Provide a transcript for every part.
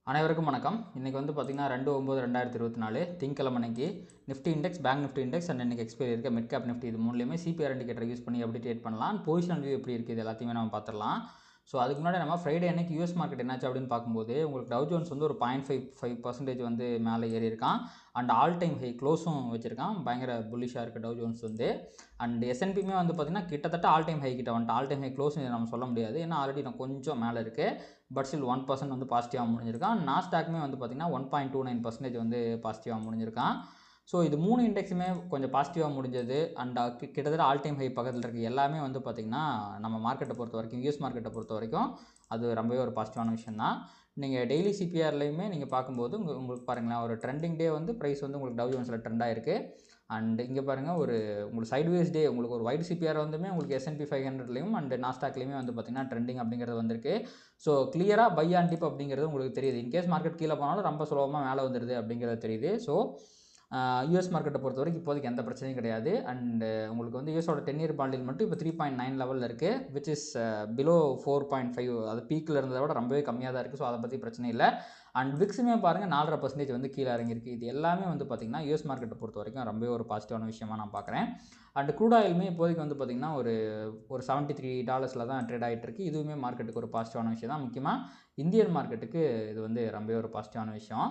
அனைவருக்கும் வணக்கம். இன்றைக்கி வந்து பார்த்திங்கன்னா 2/9/2024 திங்கக்கிழமை அன்னைக்கு Nifty index, bank Nifty index and இன்றைக்கி எக்ஸ்பைரி இருக்க மிட் கேப் நிஃப்டி இது மூணுலேயுமே சிபிஆர் இண்டிகேட்டர் யூஸ் பண்ணி எப்படி ட்ரேட் பண்ணலாம், பொசிஷன் வியூ எப்படி இருக்குது, இது எல்லாத்தையுமே நம்ம பார்த்துடலாம். ஸோ அதுக்கு முன்னாடி நம்ம ஃப்ரைடே அன்னைக்கு யூஎஸ் மார்க்கெட் என்னாச்சு அப்படின்னு பார்க்கும்போது உங்களுக்கு டவ் ஜோன்ஸ் வந்து ஒரு 0.55% வந்து மேலே ஏறி இருக்கான் அண்ட் ஆல் டைம் ஹை க்ளோஸும் வச்சுருக்கான். பயங்கர புல்லிஷாக இருக்குது டவ் ஜோன்ஸ் வந்து. அண்ட் எஸ்என்பியுமே வந்து பார்த்திங்கன்னா கிட்டத்தட்ட ஆல் டைம் ஹை கிட்ட வந்துட்டு ஆல் டைம் ஹை க்ளோஸ் நம்ம சொல்ல முடியாது, ஏன்னா ஆல்ரெடி நான் கொஞ்சம் மேலே இருக்குது. பட் ஸ்டில் 1% வந்து பாசிட்டிவாக முடிஞ்சிருக்கான். நாஸ்டாக்மே வந்து பார்த்திங்கன்னா 1.29% வந்து பாசிட்டிவாக முடிஞ்சிருக்கான். ஸோ இது 3 இண்டெக்ஸுமே கொஞ்சம் பாசிட்டிவாக முடிஞ்சது அண்ட் கிட்டத்தட்ட ஆல் டைம் ஹை பக்கத்தில் இருக்குது. எல்லாமே வந்து பார்த்திங்கன்னா நம்ம மார்க்கெட்டை பொறுத்த வரைக்கும், யூஎஸ் மார்க்கெட்டை பொறுத்த வரைக்கும் அது ரொம்பவே ஒரு பாசிட்டிவான விஷயம் தான். நீங்கள் டெய்லி சிபிஆர்லையுமே நீங்கள் பார்க்கும்போது உங்களுக்கு பாருங்களேன், ஒரு ட்ரெண்டிங் டே வந்து ப்ரைஸ் வந்து உங்களுக்கு டவ் ஜோன்ஸில் ட்ரெண்டாக இருக்குது. அண்ட் இங்கே பாருங்கள், ஒரு உங்களுக்கு சைட்வேஸ் டே உங்களுக்கு ஒரு வைட் சிபிஆர் வந்துமே உங்களுக்கு S&P 500லையும் அண்ட் நாஸ்டாக்லையுமே வந்து பார்த்திங்கன்னா ட்ரெண்டிங் அப்படிங்கிறது வந்திருக்கு. ஸோ கிளியராக பை அண்ட் டிப் அப்படிங்கிறது உங்களுக்கு தெரியுது. இன்கேஸ் மார்க்கெட் கீழே போனாலும் ரொம்ப சுலபமாக மேலே வந்துடுது அப்படிங்கிறது தெரியுது. ஸோ யூஎஸ் மார்க்கெட்டை பொறுத்த வரைக்கும் இப்போதைக்கு எந்த பிரச்சனையும் கிடையாது. அண்டு உங்களுக்கு வந்து யூஎஸோட 10-year பாண்டில் மட்டும் இப்போ 3.9 லெவலில் இருக்குது, விச் இஸ் பிலோ 4.5. அது பீக்கில் இருந்ததை விட ரொம்பவே கம்மியாக தான் இருக்குது. ஸோ அதை பற்றி பிரச்சனை இல்லை. அண்ட் விக்ஸுமே பாருங்கள் 4.5% வந்து கீழே இறங்கியிருக்கு. இது எல்லாமே வந்து பார்த்திங்கன்னா யூஎஸ் மார்க்கெட்டை பொறுத்த வரைக்கும் ரொம்பவே ஒரு பாசிட்டிவான விஷயமாக நான் பார்க்குறேன். அண்ட் க்ரூட் ஆயிலுமே இப்போதைக்கு வந்து பார்த்திங்கன்னா ஒரு $73 தான் ட்ரேட் ஆகிட்டு இருக்குது. இதுவுமே மார்க்கெட்டுக்கு ஒரு பாசிட்டிவான விஷயம் தான். முக்கியமாக இந்தியன் மார்க்கெட்டுக்கு இது வந்து ரொம்பவே ஒரு பாசிட்டிவான விஷயம்.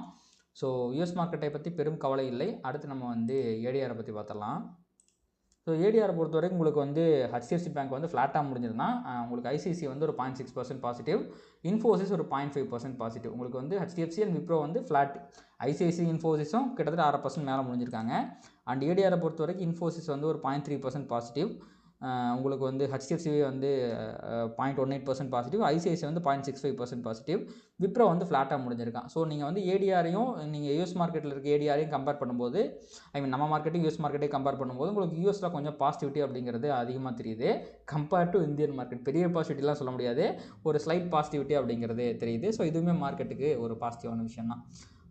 ஸோ யூஎஸ் மார்க்கெட்டை பற்றி பெரும் கவலை இல்லை. அடுத்து நம்ம வந்து ஏடிஆரை பற்றி பார்த்துடலாம். ஸோ ஏடிஆரை பொறுத்த வரைக்கும் உங்களுக்கு வந்து HDFC பேங்க் வந்து ஃப்ளாட்டாக முடிஞ்சிருந்தா உங்களுக்கு ஐசிஐசி வந்து ஒரு 0.6% பாசிட்டிவ், இன்ஃபோசிஸ் ஒரு 0.5% பாசிட்டிவ். உங்களுக்கு வந்து HDFC அண்ட் விப்ரோ வந்து ஃப்ளாட், ஐசிஐசி இன்ஃபோசிஸும் கிட்டத்தட்ட 6% மேலே முடிஞ்சிருக்காங்க. அண்ட் ஏடிஆரை பொறுத்த வரைக்கும் இன்ஃபோசிஸ் வந்து ஒரு 0.3% பாசிட்டிவ், உங்களுக்கு வந்து HDFC வந்து 0.18% பாசிட்டிவ், ஐசிஐசி வந்து 0.65% பாசிட்டிவ், விப்ரோ வந்து ஃப்ளாட்டாக முடிஞ்சிருக்கான். ஸோ நீங்கள் வந்து ஏடிஆரையும் நீங்கள் யூஎஸ் மார்க்கெட்டில் இருக்க ஏடிஆரையும் கம்பேர் பண்ணும்போது, நம்ம மார்க்கெட்டையும் யூஎஸ் மார்க்கெட்டையும் கம்பேர் பண்ணும்போது உங்களுக்கு யூஎஸில் கொஞ்சம் பாசிட்டிவிட்டி அப்படிங்கிறது அதிகமாக தெரியுது கம்பேர்ட் டு இந்தியன் மார்க்கெட். பெரிய பாசிட்டிவிட்டிலாம் சொல்ல முடியாது, ஒரு ஸ்லைட் பாசிட்டிவிட்டி அப்படிங்கிறது தெரியுது. ஸோ இதுவுமே மார்க்கெட்டுக்கு ஒரு பாசிட்டிவான விஷயம் தான்.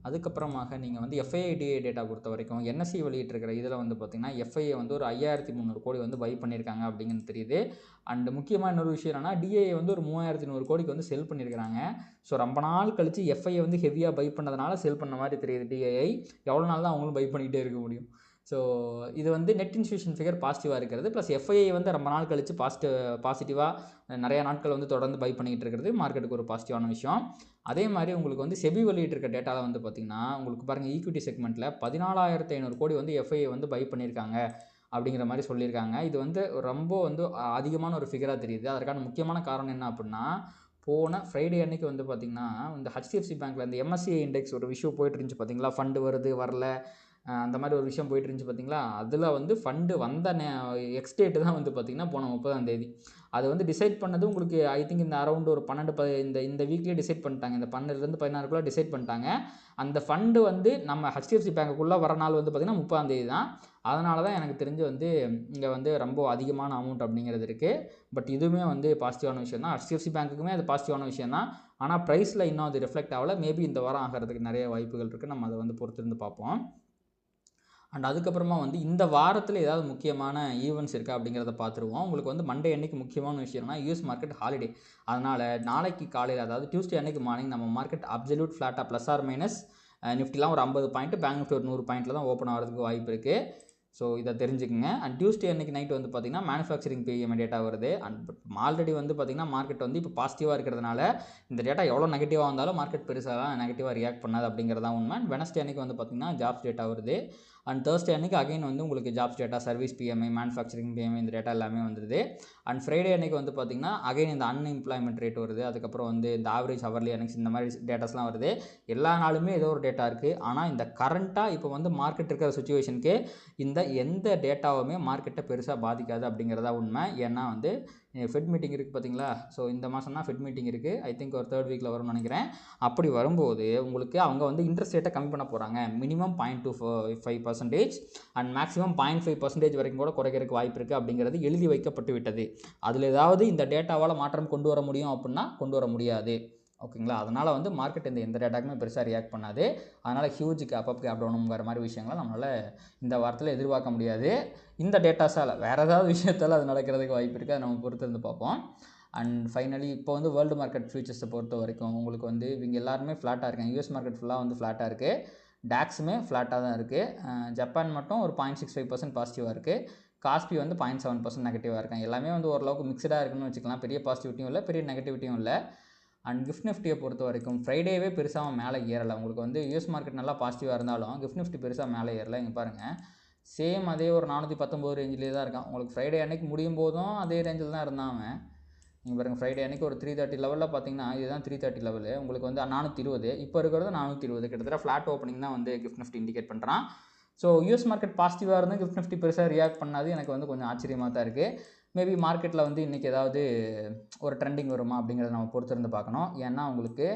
அதுக்கப்புறமாக நீங்கள் வந்து FIIDA டேட்டா பொறுத்த வரைக்கும் NSE வெளியிட்டிருக்கிற இதில் வந்து பார்த்திங்கன்னா FIA வந்து ஒரு 5300 கோடி வந்து பை பண்ணியிருக்காங்க அப்படிங்கிறது தெரியுது. அண்ட் முக்கியமாக இன்னொரு விஷயம் என்னென்னா DIA வந்து ஒரு 3100 கோடிக்கு வந்து செல் பண்ணியிருக்கிறாங்க. ஸோ ரொம்ப நாள் கழித்து FIA வந்து ஹெவியாக பை பண்ணதுனால செல் பண்ண மாதிரி தெரியுது DIA. எவ்வளோ நாள் தான் அவங்களும் பை பண்ணிக்கிட்டே இருக்க முடியும். ஸோ இது வந்து நெட் இன்ஸ்டியூஷன் ஃபிகர் பாசிட்டிவாக இருக்கிறது, ப்ளஸ் FIA வந்து ரொம்ப நாள் கழித்து பாசிட்டிவாக நிறைய நாட்கள் வந்து தொடர்ந்து பை பண்ணிக்கிட்டு இருக்கிறது மார்க்கெட்டுக்கு ஒரு பாசிட்டிவான விஷயம். அதே மாதிரி உங்களுக்கு வந்து செபி வெளியிட்டிருக்க டேட்டாவில் வந்து பார்த்திங்கன்னா உங்களுக்கு பாருங்கள், ஈக்விட்டி செக்மெண்ட்டில் 14,500 கோடி வந்து FIA வந்து பை பண்ணியிருக்காங்க அப்படிங்கிற மாதிரி சொல்லியிருக்காங்க. இது வந்து ரொம்ப வந்து அதிகமான ஒரு ஃபிகராக தெரியுது. அதற்கான முக்கியமான காரணம் என்ன அப்படின்னா, போன ஃப்ரைடே அன்னைக்கு வந்து பார்த்திங்கன்னா இந்த HDFC பேங்க்கில் இந்த MSCI இண்டெக்ஸ் ஒரு விஷயம் போயிட்டு இருந்துச்சு பார்த்தீங்களா, ஃபண்டு வருது வரல அந்த மாதிரி ஒரு விஷயம் போயிட்டு இருந்துச்சு பார்த்தீங்களா. அதில் வந்து ஃபண்டு வந்த எக்ஸ் டேட்டு தான் வந்து பார்த்திங்கன்னா போன 30ஆம் தேதி. அது வந்து டிசைட் பண்ணது உங்களுக்கு ஐ திங்க் இந்த அரௌண்ட் ஒரு 12 இந்த வீக்லேயே டிசைட் பண்ணிட்டாங்க. இந்த 12லேருந்து 16க்குள்ளே டிசைட் பண்ணிட்டாங்க. அந்த ஃபண்டு வந்து நம்ம HDFC பேங்க்குள்ளே வர நாள் வந்து பார்த்திங்கன்னா 30ஆம் தேதி தான். அதனால தான் எனக்கு தெரிஞ்சு வந்து இங்கே வந்து ரொம்ப அதிகமான அமௌண்ட் அப்படிங்கிறது இருக்குது. பட் இதுவுமே வந்து பாசிட்டிவான விஷயம் தான். HDFC பேங்க்குக்குமே அது பாசிட்டிவான விஷயம் தான். ஆனால் ப்ரைஸில் இன்னும் அது ரிஃப்ளெக்ட் ஆகலை. மேபி இந்த வாரம் ஆகிறதுக்கு நிறைய வாய்ப்புகள் இருக்குது. நம்ம அதை வந்து பொறுத்திருந்து பார்ப்போம். அண்ட் அதுக்கப்புறமா வந்து இந்த வாரத்தில் ஏதாவது முக்கியமான ஈவெண்ட்ஸ் இருக்கா அப்படிங்கிறத பார்த்துருவோம். உங்களுக்கு வந்து மண்டே அன்னைக்கு முக்கியமான விஷயம்னா யூஎஸ் மார்க்கெட் ஹாலிடே. அதனால் நாளைக்கு காலையில், அதாவது டியூஸ்டே அன்னைக்கு மார்னிங் நம்ம மார்க்கெட் அப்சல்யூட் ஃப்ளாட்டாக ப்ளஸ் ஆர் மைனஸ் நிஃப்டிலாம் ஒரு 50 பாயிண்ட், பேங்க் நிஃப்டி ஒரு 100 பாயிண்ட்டில் தான் ஓப்பன் ஆகிறதுக்கு வாய்ப்பு இருக்குது. ஸோ இதை தெரிஞ்சுக்கங்க. அண்ட் டியூஸ்டே அன்றைக்கி நைட் வந்து பார்த்திங்கன்னா மேனுஃபேக்சரிங் PMI டேட்டா வருது. அண்ட் ஆல்ரெடி வந்து பார்த்திங்கன்னா மார்க்கெட் வந்து இப்போ பாசிட்டிவாக இருக்கிறதுனால இந்த டேட்டா எவ்வளோ நெகட்டிவாக வந்தாலும் மார்க்கெட் பெருசாக நெகட்டிவாக ரியாக்ட் பண்ணாது அப்படிங்கிறதான் உண்மை. வெனஸ்டே அன்றைக்கி வந்து பார்த்திங்கன்னா ஜாப்ஸ் டேட்டா வருது. அண்ட் தேர்ஸ்டே அன்றைக்கி அகைன் வந்து உங்களுக்கு jobs data, service PMI, manufacturing PMI இந்த டேட்டா எல்லாமே வந்துடுது. அண்ட் ஃப்ரைடே அன்றைக்கி வந்து பார்த்திங்கன்னா அகைன் இந்த அன்எம்ப்ளாய்மெண்ட் ரேட் வருது. அதுக்கப்புறம் வந்து இந்த ஆவரேஜ் ஹவர்லி அன்னைக்கு இந்த மாதிரி டேட்டாஸ்லாம் வருது. எல்லா நாளுமே ஏதோ ஒரு டேட்டா இருக்குது. ஆனால் இந்த கரண்ட்டாக இப்போ வந்து மார்க்கெட் இருக்கிற சுச்சுவேஷனுக்கு இந்த எந்த டேட்டாவுமே மார்க்கெட்டை பெருசாக பாதிக்காது அப்படிங்கிறதா உண்மை. ஏன்னா வந்து ஃபெட் மீட்டிங் இருக்குது பார்த்தீங்களா. ஸோ இந்த மாதம் தான் ஃபெட் மீட்டிங் இருக்குது. ஐ திங்க் ஒரு 3rd வீக்கில் வரும்னு நினைக்கிறேன். அப்படி வரும்போது உங்களுக்கு அவங்க வந்து இன்ட்ரெஸ்ட் ரேட்டை கம்மி பண்ண போகிறாங்க. மினிமம் 0.25% அண்ட் மேக்ஸிமம் 0.5% வரைக்கும் கூட குறைக்கிறதுக்கு வாய்ப்பு இருக்குது அப்படிங்கிறது எழுதி வைக்கப்பட்டு விட்டது. அதில் ஏதாவது இந்த டேட்டாவால் மாற்றம் கொண்டு வர முடியும் அப்படின்னா கொண்டு வர முடியாது. ஓகேங்களா. அதனால் வந்து மார்க்கெட் எந்த டேட்டாக்குமே பெருசாக ரியாக்ட் பண்ணாது. அதனால் ஹியூஜ் கேப் டவுனுங்கிற மாதிரி விஷயங்களை நம்மளால் இந்த வாரத்தில் எதிர்பார்க்க முடியாது. இந்த டேட்டாஸால் வேறு ஏதாவது விஷயத்தால் அது நடக்கிறதுக்கு வாய்ப்பு இருக்குது. அதை நம்ம பொறுத்திருந்து பார்ப்போம். அண்ட் ஃபைனலி இப்போ வந்து வேர்ல்டு மார்க்கெட் ஃபியூச்சர்ஸை பொறுத்த வரைக்கும் உங்களுக்கு வந்து இவங்க எல்லாருமே ஃப்ளாட்டாக இருக்காங்க. யூஎஸ் மார்க்கெட் ஃபுல்லாக வந்து ஃப்ளாட்டாக இருக்குது. டாக்ஸுமே ஃப்ளாட்டாக தான் இருக்குது. ஜப்பான் மட்டும் ஒரு 0.65% பாசிட்டிவாக இருக்குது. காஸ்பி வந்து 0.7% நெகட்டிவாக இருக்காங்க. எல்லாமே வந்து ஓரளவுக்கு மிக்சடாக இருக்குன்னு வச்சுக்கலாம். பெரிய பாசிட்டிவிட்டியும் இல்லை, பெரிய நெகட்டிவிட்டியும் இல்லை. அண்ட் கிஃப்ட் நிஃப்டியை பொறுத்த வரைக்கும் ஃப்ரைடேவே பெருசாக மேலே ஏறலை. உங்களுக்கு வந்து யூஎஸ் மார்க்கெட் நல்லா பாசிட்டிவாக இருந்தாலும் கிஃப்ட் நிஃப்டி பெருசாக மேலே ஏறலை. இங்கே பாருங்கள், சேம் அதே ஒரு 419 ரேஞ்சிலே தான் இருக்கான். உங்களுக்கு ஃப்ரைடே அன்னைக்கு முடியும் போதும் அதே ரேஞ்சில் தான் இருந்தான் அவன். நீங்கள் பாருங்கள், ஃப்ரைடே அன்றைக்கி ஒரு 330 லெவலில் பார்த்தீங்கன்னா இதுதான் 330 லெவலு. உங்களுக்கு வந்து 420, இப்போ இருக்கிறது 420, கிட்டத்தட்ட ஃப்ளாட் ஓப்பனிங் தான் வந்து கிஃப்ட் நிஃப்டி இண்டிகேட் பண்ணுறான். ஸோ யூஎஸ் மார்க்கெட் பாசிட்டிவாக இருந்தால் கிஃப்ட் நிஃப்டி பெருசாக ரியாக்ட் பண்ணாது எனக்கு வந்து கொஞ்சம் ஆச்சரியமாக தான் இருக்குது. மேபி மார்க்கெட்டில் வந்து இன்றைக்கி ஏதாவது ஒரு ட்ரெண்டிங் வருமா அப்படிங்கிறத நம்ம பொறுத்திருந்து பார்க்கணும். ஏன்னா உங்களுக்கு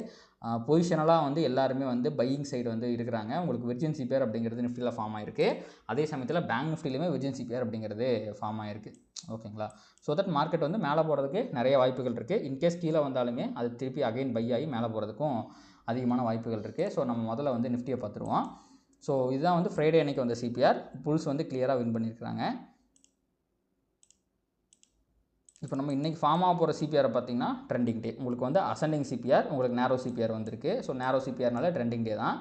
பொசிஷனலாக வந்து எல்லாருமே வந்து பையிங் சைடு வந்து இருக்கிறாங்க. உங்களுக்கு விர்ஜின் சிபிஆர் அப்படிங்கிறது நிஃப்டியில் ஃபார்ம் ஆகிருக்கு. அதே சமயத்தில் பேங்க் நிஃப்டிலையுமே விர்ஜின் சிபிஆர் அப்படிங்கிறது ஃபார்ம் ஆகிருக்கு. ஓகேங்களா? ஸோ தட் மார்க்கெட் வந்து மேலே போகிறதுக்கு நிறைய வாய்ப்புகள் இருக்குது. இன்கேஸ் கீழே வந்தாலுமே அது திருப்பி அகைன் பை ஆகி மேலே போகிறதுக்கும் அதிகமான வாய்ப்புகள் இருக்குது. ஸோ நம்ம முதல்ல வந்து நிஃப்டியை பார்த்துருவோம். ஸோ இதுதான் வந்து ஃப்ரைடே அன்றைக்கி வந்த சிபிஆர். புல்ஸ் வந்து கிளியராக வின் பண்ணியிருக்கிறாங்க. இப்போ நம்ம இன்றைக்கி ஃபார்ம் ஆக போகிற சிபிஆரை பார்த்திங்கன்னா ட்ரெண்டிங் டே. உங்களுக்கு வந்து அசெண்டிங் சிபிஆர், உங்களுக்கு நேரோ சிபிஆர் வந்திருக்கு. ஸோ நேரோ சிபிஆர்னால ட்ரெண்டிங் டே தான்.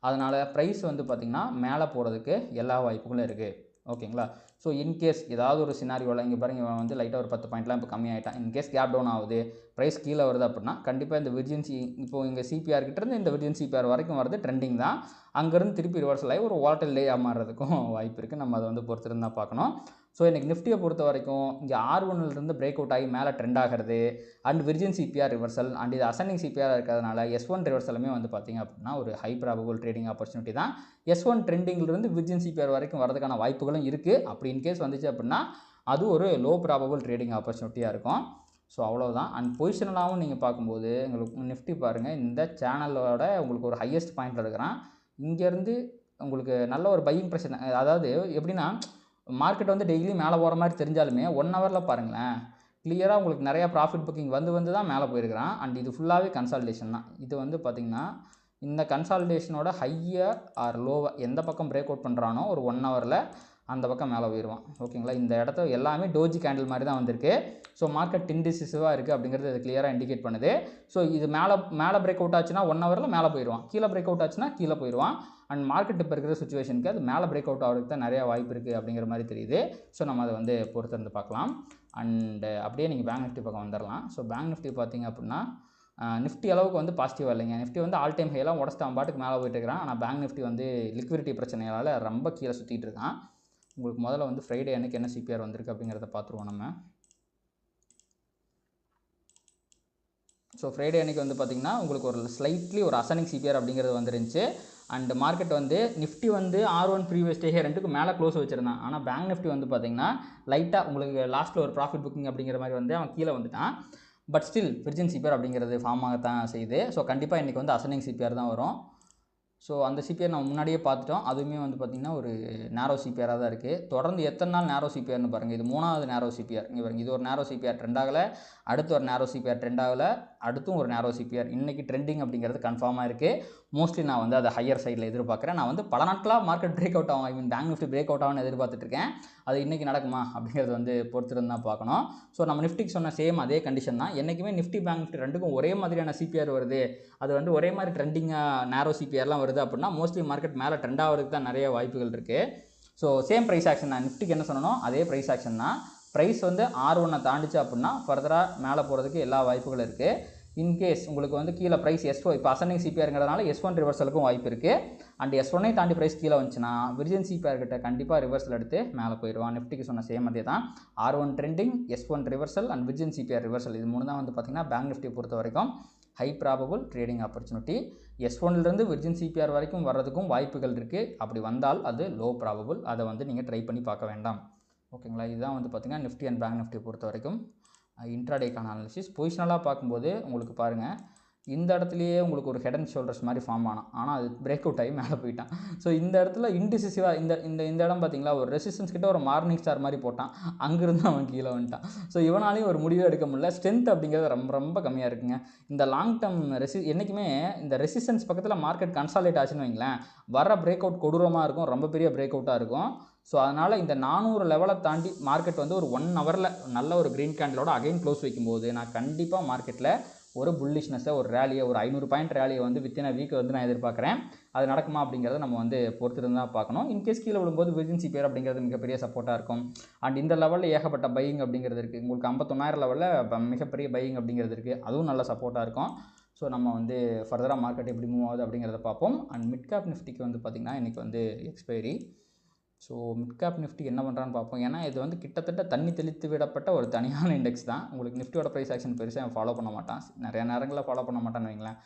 அதனால் ப்ரைஸ் வந்து பார்த்திங்கன்னா மேலே போகிறதுக்கு எல்லா வாய்ப்புகளும் இருக்குது. ஓகேங்களா? ஸோ இன்கேஸ் ஏதாவது ஒரு சினாரியோவில் இங்கே பாருங்கள், இவன் வந்து லைட்டாக ஒரு 10 பாயிண்ட்லாம் இப்போ கம்மியாகிட்டான். இன்கேஸ் கேப் டவுன் ஆகுது, ப்ரைஸ் கீழே வருது அப்படின்னா கண்டிப்பாக இந்த விர்ஜின் இப்போது இங்கே சிபிஆர் கிட்டேருந்து இந்த விர்ஜின் சிபிஆர் வரைக்கும் வரது ட்ரெண்டிங் தான். அங்கேருந்து திருப்பி ரிவர்சல் ஆகி ஒரு வாலட்டைல் டேயாக மாறுறதுக்கும் வாய்ப்பு இருக்குது. நம்ம அதை வந்து பொறுத்திருந்து தான் பார்க்கணும். ஸோ இன்றைக்கி நிஃப்டியை பொறுத்த வரைக்கும் இங்கே R1லேருந்து பிரேக் அவுட் ஆகி மேலே ட்ரெண்ட் ஆகிறது and virgin CPR reversal and இது அசெண்டிங் சிபிஆர் இருக்கிறதுனால S1 ரிவர்சலுமே வந்து பார்த்திங்க அப்படின்னா ஒரு ஹை ப்ராபபிள் ட்ரேடிங் ஆப்பர்ச்சுனிட்டி தான். S1 ட்ரெண்டிங்கிலிருந்து விர்ஜின் சிபிஆர் வரைக்கும் வரதுக்கான வாய்ப்புகளும் இருக்குது. அப்படி இன்கேஸ் வந்துச்சு அப்படின்னா அது ஒரு லோ ப்ராபபிள் ட்ரேடிங் ஆப்பர்ச்சுனிட்டியாக இருக்கும். ஸோ அவ்வளோதான். அண்ட் பொசிஷனலாகவும் நீங்கள் பார்க்கும்போது உங்களுக்கு நிஃப்டி பாருங்கள், இந்த சேனலோட உங்களுக்கு ஒரு ஹையஸ்ட் பாயிண்டில் இருக்கிறான். இங்கேருந்து உங்களுக்கு நல்ல ஒரு பையிங் ப்ரெஷர். அதாவது எப்படின்னா மார்க்கெட் வந்து டெய்லி மேலே போகிற மாதிரி தெரிஞ்சாலுமே 1 ஹவரில் பாருங்களேன், கிளியராக உங்களுக்கு நிறையா ப்ராஃபிட் புக்கிங் வந்து தான் மேலே போயிருக்கிறான். அண்ட் இது ஃபுல்லாகவே கன்சால்டேஷன் தான். இது வந்து பார்த்திங்கன்னா இந்த கன்சால்டேஷனோட ஹையாக ஆர் லோவாக எந்த பக்கம் பிரேக் அவுட் பண்ணுறானோ ஒரு 1 ஹவரில் அந்த பக்கம் மேலே போயிடுவான். ஓகேங்களா? இந்த இடத்த எல்லாமே டோஜி கேண்டில் மாதிரி தான் வந்திருக்கு. ஸோ மார்க்கெட் இன்டிசிசிவாக இருக்குது அப்படிங்கிறது இது கிளியராக இண்டிகேட் பண்ணுது. ஸோ இது மேலே பிரேக் அவுட் ஆச்சுன்னா 1 ஹவரில் மேலே போயிடுவான், கீழே பிரேக் அவுட் ஆச்சுன்னா கீழே போயிடுவான். அண்ட் மார்க்கெட் இப்போ இருக்கிற சுச்சுவேஷனுக்கு அது மேலே பிரேக் அவுட் ஆகிறதுக்கு தான் நிறையா வாய்ப்பு இருக்குது அப்படிங்கிற மாதிரி தெரியுது. ஸோ நம்ம அதை வந்து பொறுத்திருந்து பார்க்கலாம். அண்டு அப்படியே நீங்கள் பேங்க் நிஃப்டி பக்கம் வந்துடலாம். ஸோ பேங்க் நிஃப்டி பார்த்திங்க அப்படின்னா நிஃப்டி அளவுக்கு வந்து பாசிட்டிவாக இல்லைங்க. நிஃப்டி வந்து ஆல் டைம் ஹையெல்லாம் உடச்சிட்டு பாட்டுக்கு மேலே போயிட்டு இருக்கிறான். ஆனால் பேங்க் நிஃப்டி வந்து லிக்விடிட்டி பிரச்சனையால் ரொம்ப கீழே சுற்றிட்டு இருக்கான். உங்களுக்கு முதல்ல வந்து ஃப்ரைடே அன்றைக்கி என்ன சிபிஆர் வந்திருக்கு அப்படிங்கிறத பார்த்துருவோம் நம்ம. ஸோ ஃப்ரைடே அன்றைக்கி வந்து பார்த்திங்கன்னா உங்களுக்கு ஒரு ஸ்லைட்லி ஒரு அசனிங் சிபிஆர் அப்படிங்கிறது வந்துருந்துச்சு. அண்ட் மார்க்கெட் வந்து நிஃப்டி வந்து R1 ப்ரீவியஸ் டே 2க்கு மேலே க்ளோஸ் வச்சுருந்தான். ஆனால் பேங்க் நிஃப்டி வந்து பார்த்திங்கன்னா லைட்டாக உங்களுக்கு லாஸ்ட்டில் ஒரு ப்ராஃபிட் புக்கிங் அப்படிங்கிற மாதிரி வந்து அவன் கீழே வந்துட்டான். பட் ஸ்டில் விர்ஜின் சிபிஆர் அப்படிங்கிறது ஃபார்ம் ஆகத்தான் செய்யுது. ஸோ கண்டிப்பாக இன்றைக்கி வந்து அசனிங் சிபிஆர் தான் வரும். ஸோ அந்த சிபிஆர் நம்ம முன்னாடியே பார்த்துட்டோம். அதுவுமே வந்து பார்த்திங்கன்னா ஒரு நேரோ சிபிஆராக தான் இருக்குது. தொடர்ந்து எத்தனை நாள் நேரோ சிபிஆர்னு பாருங்கள். இது 3வது நேரோ சிபிஆர். இங்கே பாருங்கள், இது ஒரு நேரோ சிபிஆர் ட்ரெண்ட் ஆகலை, அடுத்து ஒரு நேரோ சிபிஆர் ட்ரெண்ட் ஆகலை, அடுத்தும் ஒரு நேரோ சிபிஆர். இன்றைக்கி ட்ரெண்டிங் அப்படிங்கிறது கன்ஃபார்மாக இருக்குது. மோஸ்ட்லி நான் வந்து அதை ஹையர் சைடில் எதிர்பார்க்குறேன். நான் வந்து பல நாட்களாக மார்க்கெட் பிரேக் அவுட் ஆகும், ஐ மீன் பேங்க் நிஃப்டி பிரேக் அவுட் ஆகும்னு எதிர்பார்த்துட்ருக்கேன். அது இன்றைக்கி நடக்குமா அப்படிங்கிறது வந்து பொறுத்திருந்து தான் பார்க்கணும். ஸோ நம்ம நிஃப்டிக்கு சொன்ன சேம் அதே கண்டிஷன் தான். என்றைக்குமே நிஃப்டி பேங்க் நிஃப்டி ரெண்டுக்கும் ஒரே மாதிரியான சிபிஆர் வருது, அது வந்து ஒரே மாதிரி ட்ரெண்டிங்காக நேரோ சிபிஆர்லாம் வருது அப்படின்னா மோஸ்ட்லி மார்க்கெட் மேலே ட்ரெண்ட் ஆகிறதுக்கு தான் நிறைய வாய்ப்புகள் இருக்குது. ஸோ சேம் ப்ரைஸ் ஆக்ஷன் தான். நிஃப்டிக்கு என்ன சொன்னனோ அதே ப்ரைஸ் ஆக்ஷன் தான். ப்ரைஸ் வந்து R1 தாண்டிச்சு அப்படின்னா ஃபர்தராக மேலே போகிறதுக்கு எல்லா வாய்ப்புகளும் இருக்குது. இன்கேஸ் உங்களுக்கு வந்து கீழே ப்ரைஸ் S1 இப்போ அசனிங் சிபிஆருங்கிறதுனால S1 ரிவர்சலுக்கும் வாய்ப்பு இருக்குது. அண்ட் S1 தாண்டி ப்ரைஸ் கீழே வந்துச்சுன்னா விர்ஜின் சிபிஆர் கிட்ட கண்டிப்பாக ரிவர்சல் எடுத்து மேலே போயிடுவான். நிஃப்டிக்கு சொன்ன சேம் அதே தான். R1 trending, S1 reversal and virgin CPR reversal, இது 3 தான் வந்து பார்த்திங்கன்னா பேங்க் நிஃப்டியை பொறுத்த வரைக்கும் ஹை ப்ராபபிள் ட்ரேடிங் ஆப்பர்ச்சுனிட்டி. S1லேருந்து விர்ஜின் சிபிஆர் வரைக்கும் வர்றதுக்கும் வாய்ப்புகள் இருக்குது. அப்படி வந்தால் அது லோ ப்ராபபிள். அதை வந்து நீங்கள் ட்ரை பண்ணி பார்க்க வேண்டாம். ஓகேங்களா? இதுதான் வந்து பார்த்திங்கன்னா நிஃப்டி அண்ட் பேங்க் நிஃப்டியை பொறுத்த வரைக்கும் இன்ட்ராடேக்கான அனாலிசிஸ். பொசிஷனலாக பார்க்கும்போது உங்களுக்கு பாருங்கள், இந்த இடத்துலையே உங்களுக்கு ஒரு ஹெட் அண்ட் ஷோல்டர்ஸ் மாதிரி ஃபார்ம் ஆனான். ஆனால் அது பிரேக் அவுட் ஆகி மேலே போயிட்டான். ஸோ இந்த இடத்துல இன்டிசிசிவாக இந்த இடம் பார்த்திங்களா, ஒரு ரெசிஸ்டன்ஸ் கிட்ட ஒரு மார்னிங் ஸ்டார் மாதிரி போட்டான், அங்கேருந்து அவன் கீழே வந்துட்டான். ஸோ இவனாலையும் ஒரு முடிவே எடுக்க முடியல. ஸ்ட்ரென்த் அப்படிங்கிறது ரொம்ப ரொம்ப கம்மியாக இருக்குங்க. இந்த லாங் டேர்ம் என்றைக்குமே இந்த ரெசிஸ்டன்ஸ் பக்கத்தில் மார்க்கெட் கன்சாலிடேட் ஆச்சுன்னு வைங்களேன், வர பிரேக் அவுட் கொடூரமாக இருக்கும், ரொம்ப பெரிய பிரேக் அவுட்டாக இருக்கும். ஸோ அதனால் இந்த 400 லெவலை தாண்டி மார்க்கெட் வந்து ஒரு 1 ஹவரில் நல்ல ஒரு க்ரீன் கேண்டிலோட அகைன் க்ளோஸ் வைக்கும்போது நான் கண்டிப்பாக மார்க்கெட்டில் ஒரு புல்லிஷ்னஸை, ஒரு ரேலியை, ஒரு 500 பாயிண்ட் ரேலியை வந்து வித்தின் அ வீக் வந்து நான் எதிர்பார்க்குறேன். அது நடக்குமா அப்படிங்கிறத நம்ம வந்து பொறுத்திருந்து தான் பார்க்கணும். இன்கேஸ் கீழே விழும்போது விர்ஜின் சிபிஆர் அப்படிங்கிறது மிகப்பெரிய சப்போர்ட்டாக இருக்கும். அண்ட் இந்த லெவலில் ஏகப்பட்ட பையிங் அப்படிங்கிறது இருக்குது. உங்களுக்கு 51,000 லெவலில் மிகப்பெரிய பையிங் அப்படிங்கிறது இருக்குது. அதுவும் நல்ல சப்போர்ட்டாக இருக்கும். ஸோ நம்ம வந்து ஃபர்தராக மார்க்கெட் எப்படி மூவ் ஆகுது அப்படிங்கிறத பார்ப்போம். அண்ட் மிட் கேப் நிஃப்டிக்கு வந்து பார்த்திங்கன்னா இன்றைக்கி வந்து expiry. So mid cap Nifty என்ன பண்ணுறான்னு பார்ப்போம். ஏன்னா இது வந்து கிட்டத்தட்ட தண்ணி தெளித்து விடப்பட்ட ஒரு தனியான இண்டெக்ஸ் தான். உங்களுக்கு நிஃப்டியோட ப்ரைஸ் ஆக்ஷன் பெருசாக ஃபாலோ பண்ண மாட்டான். நிறைய நேரங்களில் ஃபாலோ பண்ண மாட்டான்னு வைங்களேன்.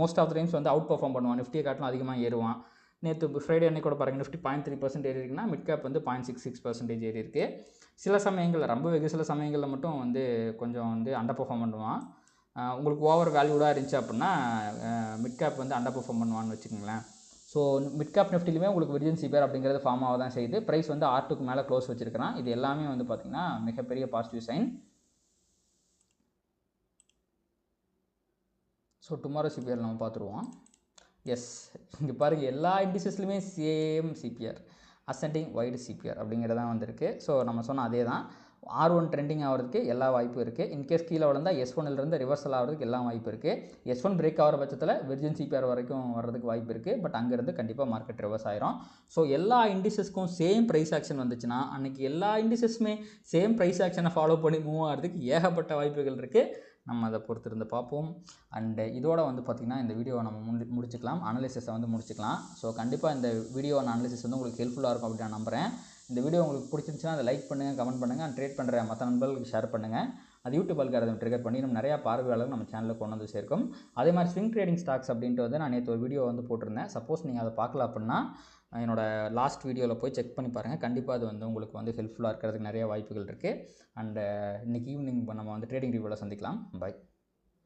மோஸ்ட் ஆஃப் த டைம்ஸ் வந்து அவுட் பர்ஃபார்ம் பண்ணுவான். நிஃப்டியை காட்டிலும் அதிகமாக ஏறுவான். நேற்று ஃப்ரைடே அன்னைக்கு கூட பாருங்கள், நிஃப்டி 0.3% ஏறி இருக்குன்னா மிட் கேப் வந்து 0.66% ஏறி இருக்குது. சில சமயங்களில், ரொம்ப வெகு சில சமயங்களில் மட்டும் வந்து கொஞ்சம் வந்து அண்டர் பர்ஃபார்ம் பண்ணுவான். உங்களுக்கு ஓவர் வேல்யூடாக இருந்துச்சு அப்படின்னா மிட் கேப் வந்து அண்டர் பர்ஃபார்ம் பண்ணுவான்னு வச்சுக்கோங்களேன். ஸோ மிட் கேப் நிஃப்டிலுமே உங்களுக்கு விர்ஜின் சிபிஆர் அப்படிங்கிறது ஃபார்ம் ஆக தான் செய்யுது. ப்ரைஸ் வந்து R2க்கு மேலே க்ளோஸ் வச்சிருக்கிறான். இது எல்லாமே வந்து பார்த்திங்கன்னா மிகப்பெரிய positive sign. So tomorrow CPR நம்ம பார்த்துருவோம். எஸ், இங்கே பாருங்கள், எல்லா இண்டிசஸ்லையுமே same CPR, ascending wide CPR அப்படிங்கிறதான் வந்திருக்கு. ஸோ நம்ம சொன்ன அதே தான். R1 ட்ரெண்டிங் ஆகிறதுக்கு எல்லா வாய்ப்பும் இருக்குது. இன்கேஸ் கீழே விழுந்தால் S1லேருந்து ரிவர்சல் ஆகிறதுக்கு எல்லா வாய்ப்பு இருக்குது. S1 பிரேக் ஆகிற பட்சத்தில் விர்ஜின் சிபிஆர் வரைக்கும் வர்றதுக்கு வாய்ப்பு இருக்குது. பட் அங்கேருந்து கண்டிப்பாக மார்க்கெட் ரிவர்ஸ் ஆயிரும். ஸோ எல்லா இண்டிசஸ்க்கும் சேம் ப்ரைஸ் ஆக்ஷன் வந்துச்சுன்னா அன்றைக்கி எல்லா இண்டிசஸுமே சேம் ப்ரைஸ் ஆக்ஷனை ஃபாலோ பண்ணி மூவ் ஆகிறதுக்கு ஏகப்பட்ட வாய்ப்புகள் இருக்குது. நம்ம அதை பொறுத்திருந்து பார்ப்போம். அண்டு இதோட வந்து பார்த்திங்கன்னா இந்த வீடியோவை நம்ம முடிச்சுக்கலாம், அனலிசிஸை வந்து முடிச்சுக்கலாம். ஸோ கண்டிப்பாக இந்த வீடியோ அனலிசிஸ் வந்து உங்களுக்கு ஹெல்ப்ஃபுல்லாக இருக்கும் அப்படின்னு நான் நம்புகிறேன். இந்த வீடியோ உங்களுக்கு பிடிச்சிருந்துச்சுன்னா அதை லைக் பண்ணுங்கள், கமெண்ட் பண்ணுங்கள், அண்ட் ட்ரேட் பண்ணுற மற்ற நண்பர்களுக்கு ஷேர் பண்ணுங்கள். அது யூடியூப் அல்காரிதம் ட்ரிகர் பண்ணி நம்ம நிறையா பார்வையாளர்கள் நம்ம சேனலில் கொண்டு வந்து சேர்க்கும். அதே மாதிரி ஸ்விங் ட்ரேடிங் ஸ்டாக்ஸ் அப்படின்ட்டு வந்து நான் நேற்று ஒரு வீடியோ வந்து போட்டிருந்தேன். சப்போஸ் நீங்கள் அதை பார்க்கல அப்படின்னா என்னோடய லாஸ்ட் வீடியோவில் போய் செக் பண்ணி பாருங்கள். கண்டிப்பாக அது வந்து உங்களுக்கு வந்து ஹெல்ப்ஃபுல்லாக இருக்கிறதுக்கு நிறைய வாய்ப்புகள் இருக்குது. அண்டு இன்றைக்கி ஈவினிங் நம்ம வந்து ட்ரேடிங் ரிவ்யூவில் சந்திக்கலாம். பாய்.